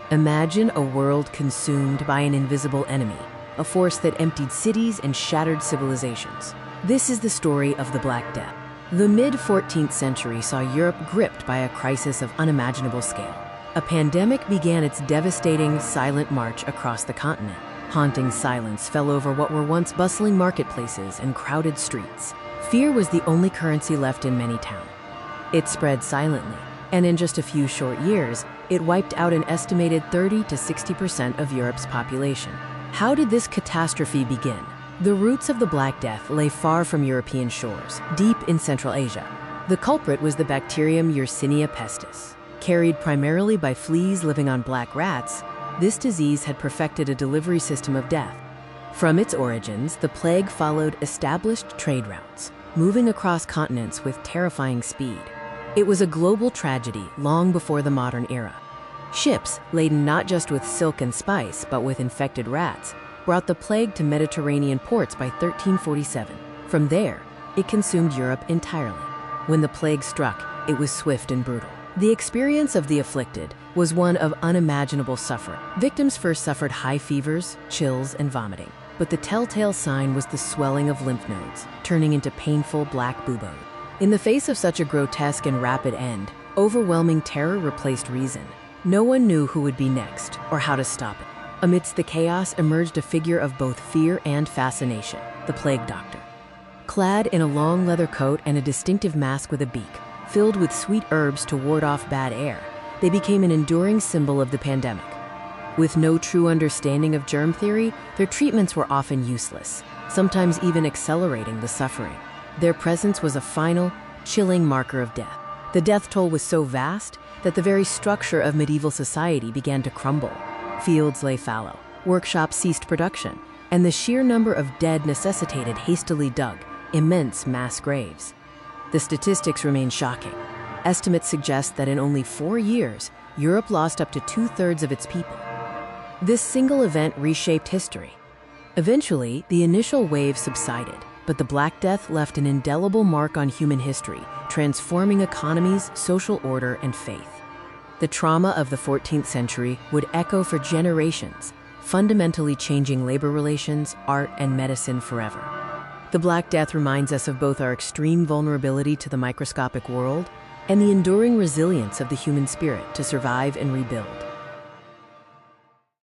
Imagine a world consumed by an invisible enemy, a force that emptied cities and shattered civilizations. This is the story of the Black Death. The mid-14th century saw Europe gripped by a crisis of unimaginable scale. A pandemic began its devastating, silent march across the continent. Haunting silence fell over what were once bustling marketplaces and crowded streets. Fear was the only currency left in many towns. It spread silently, and in just a few short years, it wiped out an estimated 30 to 60% of Europe's population. How did this catastrophe begin? The roots of the Black Death lay far from European shores, deep in Central Asia. The culprit was the bacterium Yersinia pestis. Carried primarily by fleas living on black rats, this disease had perfected a delivery system of death. From its origins, the plague followed established trade routes, moving across continents with terrifying speed. It was a global tragedy long before the modern era. Ships, laden not just with silk and spice, but with infected rats, brought the plague to Mediterranean ports by 1347. From there, it consumed Europe entirely. When the plague struck, it was swift and brutal. The experience of the afflicted was one of unimaginable suffering. Victims first suffered high fevers, chills, and vomiting. But the telltale sign was the swelling of lymph nodes, turning into painful black buboes. In the face of such a grotesque and rapid end, overwhelming terror replaced reason. No one knew who would be next or how to stop it. Amidst the chaos emerged a figure of both fear and fascination, the plague doctor. Clad in a long leather coat and a distinctive mask with a beak, filled with sweet herbs to ward off bad air, they became an enduring symbol of the pandemic. With no true understanding of germ theory, their treatments were often useless, sometimes even accelerating the suffering. Their presence was a final, chilling marker of death. The death toll was so vast that the very structure of medieval society began to crumble. Fields lay fallow, workshops ceased production, and the sheer number of dead necessitated hastily dug, immense mass graves. The statistics remain shocking. Estimates suggest that in only 4 years, Europe lost up to 2/3 of its people. This single event reshaped history. Eventually, the initial wave subsided, but the Black Death left an indelible mark on human history, transforming economies, social order, and faith. The trauma of the 14th century would echo for generations, fundamentally changing labor relations, art, and medicine forever. The Black Death reminds us of both our extreme vulnerability to the microscopic world and the enduring resilience of the human spirit to survive and rebuild.